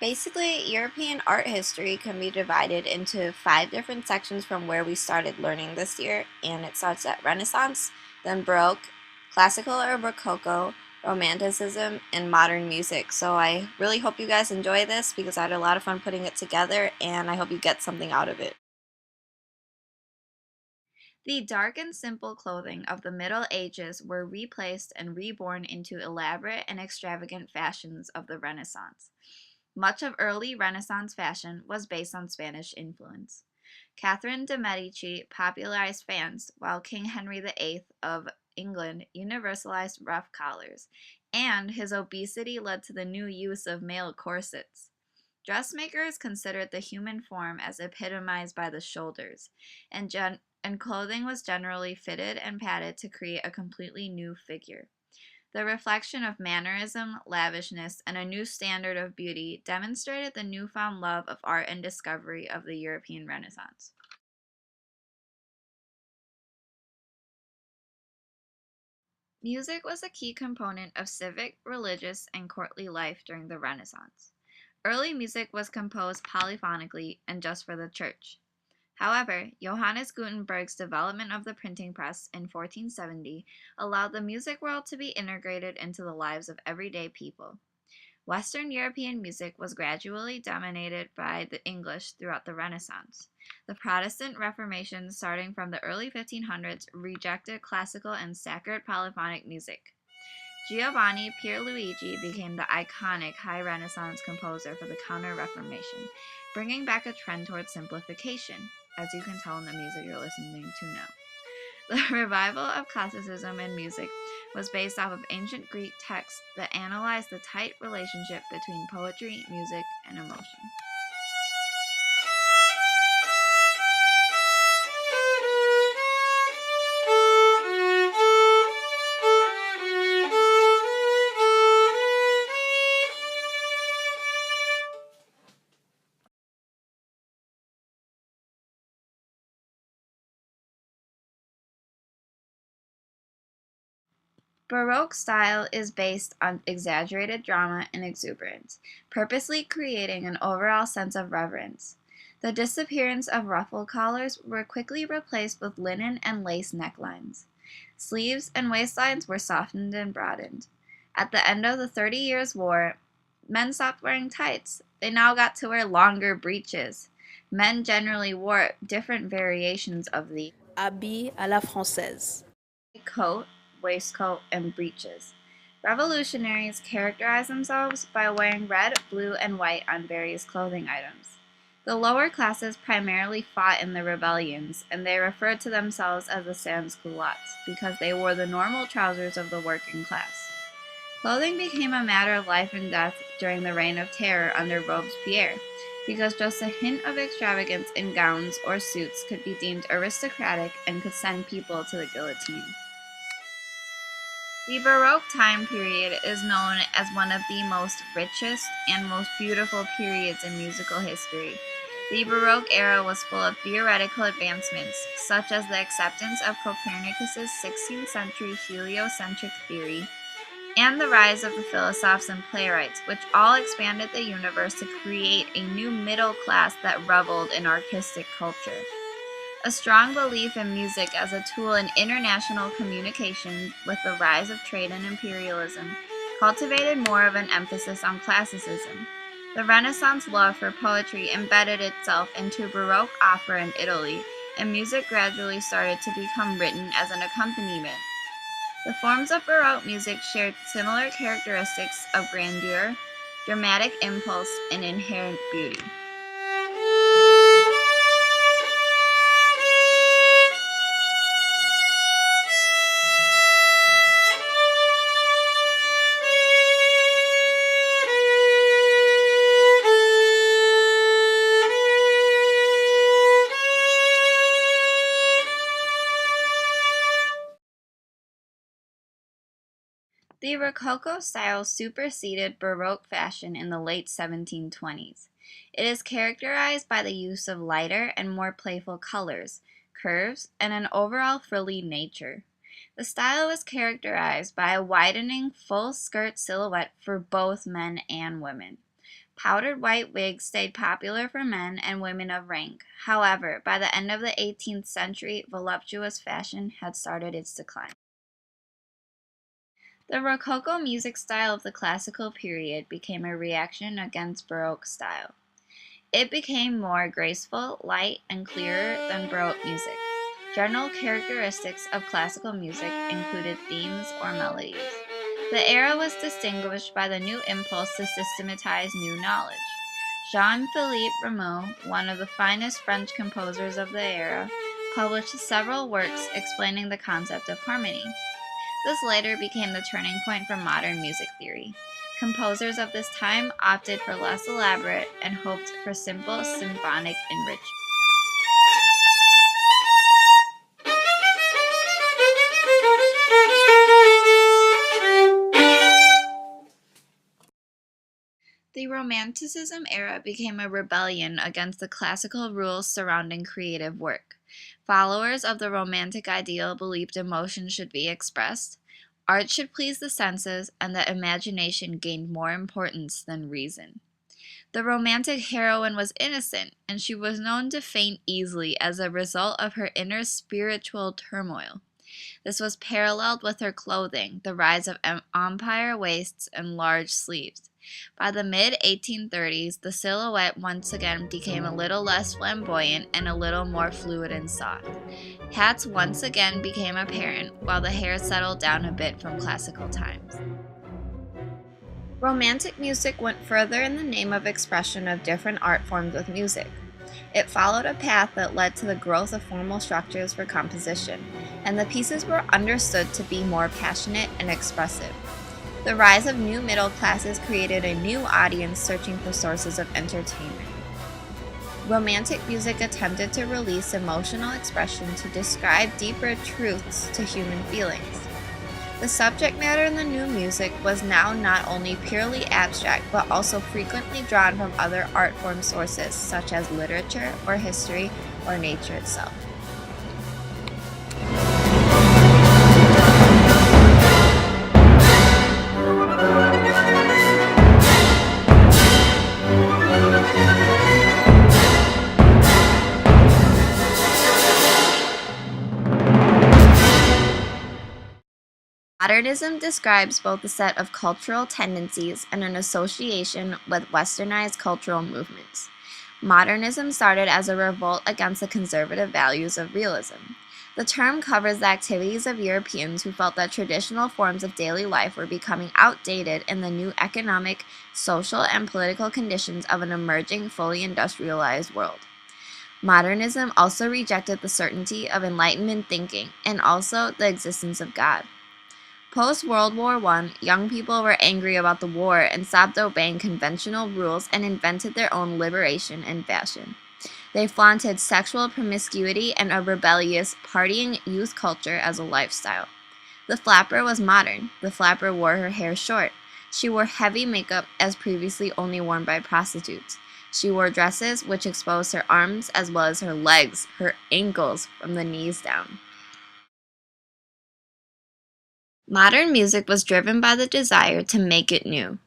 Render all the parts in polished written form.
Basically, European art history can be divided into 5 different sections from where we started learning this year, and it starts at Renaissance, then Baroque, Classical or Rococo, Romanticism, and modern music. So I really hope you guys enjoy this because I had a lot of fun putting it together, and I hope you get something out of it. The dark and simple clothing of the Middle Ages were replaced and reborn into elaborate and extravagant fashions of the Renaissance. Much of early Renaissance fashion was based on Spanish influence. Catherine de' Medici popularized fans, while King Henry VIII of England universalized ruff collars, and his obesity led to the new use of male corsets. Dressmakers considered the human form as epitomized by the shoulders, and clothing was generally fitted and padded to create a completely new figure. The reflection of mannerism, lavishness, and a new standard of beauty demonstrated the newfound love of art and discovery of the European Renaissance. Music was a key component of civic, religious, and courtly life during the Renaissance. Early music was composed polyphonically and just for the church. However, Johannes Gutenberg's development of the printing press in 1470 allowed the music world to be integrated into the lives of everyday people. Western European music was gradually dominated by the English throughout the Renaissance. The Protestant Reformation, starting from the early 1500s, rejected classical and sacred polyphonic music. Giovanni Pierluigi became the iconic High Renaissance composer for the Counter-Reformation, bringing back a trend towards simplification, as you can tell in the music you're listening to now. The revival of classicism in music was based off of ancient Greek texts that analyzed the tight relationship between poetry, music, and emotion. Baroque style is based on exaggerated drama and exuberance, purposely creating an overall sense of reverence. The disappearance of ruffle collars were quickly replaced with linen and lace necklines. Sleeves and waistlines were softened and broadened. At the end of the 30 Years' War, men stopped wearing tights. They now got to wear longer breeches. Men generally wore different variations of the Habit à la française. coat, waistcoat, and breeches. Revolutionaries characterized themselves by wearing red, blue, and white on various clothing items. The lower classes primarily fought in the rebellions, and they referred to themselves as the sans-culottes because they wore the normal trousers of the working class. Clothing became a matter of life and death during the Reign of Terror under Robespierre, because just a hint of extravagance in gowns or suits could be deemed aristocratic and could send people to the guillotine. The Baroque time period is known as one of the most richest and most beautiful periods in musical history. The Baroque era was full of theoretical advancements, such as the acceptance of Copernicus's 16th century heliocentric theory, and the rise of the philosophers and playwrights, which all expanded the universe to create a new middle class that reveled in artistic culture. A strong belief in music as a tool in international communication with the rise of trade and imperialism cultivated more of an emphasis on classicism. The Renaissance love for poetry embedded itself into Baroque opera in Italy, and music gradually started to become written as an accompaniment. The forms of Baroque music shared similar characteristics of grandeur, dramatic impulse, and inherent beauty. The Rococo style superseded Baroque fashion in the late 1720s. It is characterized by the use of lighter and more playful colors, curves, and an overall frilly nature. The style was characterized by a widening full skirt silhouette for both men and women. Powdered white wigs stayed popular for men and women of rank. However, by the end of the 18th century, voluptuous fashion had started its decline. The Rococo music style of the classical period became a reaction against Baroque style. It became more graceful, light, and clearer than Baroque music. General characteristics of classical music included themes or melodies. The era was distinguished by the new impulse to systematize new knowledge. Jean-Philippe Rameau, one of the finest French composers of the era, published several works explaining the concept of harmony. This later became the turning point for modern music theory. Composers of this time opted for less elaborate and hoped for simple symphonic enrichment. The Romanticism era became a rebellion against the classical rules surrounding creative work. Followers of the Romantic ideal believed emotion should be expressed, art should please the senses, and that imagination gained more importance than reason. The romantic heroine was innocent, and she was known to faint easily as a result of her inner spiritual turmoil. This was paralleled with her clothing, the rise of empire waists and large sleeves. By the mid-1830s, the silhouette once again became a little less flamboyant and a little more fluid and soft. Hats once again became apparent, while the hair settled down a bit from classical times. Romantic music went further in the name of expression of different art forms with music. It followed a path that led to the growth of formal structures for composition, and the pieces were understood to be more passionate and expressive. The rise of new middle classes created a new audience searching for sources of entertainment. Romantic music attempted to release emotional expression to describe deeper truths to human feelings. The subject matter in the new music was now not only purely abstract, but also frequently drawn from other art form sources, such as literature or history or nature itself. Modernism describes both a set of cultural tendencies and an association with westernized cultural movements. Modernism started as a revolt against the conservative values of realism. The term covers the activities of Europeans who felt that traditional forms of daily life were becoming outdated in the new economic, social, and political conditions of an emerging, fully industrialized world. Modernism also rejected the certainty of Enlightenment thinking and also the existence of God. Post-World War I, young people were angry about the war and stopped obeying conventional rules and invented their own liberation and fashion. They flaunted sexual promiscuity and a rebellious, partying youth culture as a lifestyle. The flapper was modern. The flapper wore her hair short. She wore heavy makeup as previously only worn by prostitutes. She wore dresses which exposed her arms as well as her legs, her ankles, from the knees down. Modern music was driven by the desire to make it new.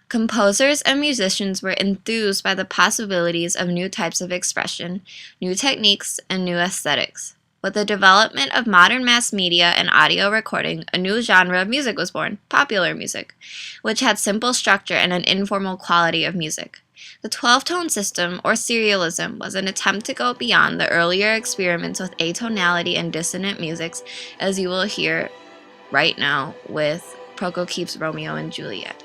Composers and musicians were enthused by the possibilities of new types of expression, new techniques, and new aesthetics. With the development of modern mass media and audio recording, a new genre of music was born, popular music, which had simple structure and an informal quality of music. The 12-tone system, or serialism, was an attempt to go beyond the earlier experiments with atonality and dissonant musics, as you will hear right now with Prokofiev's Romeo and Juliet.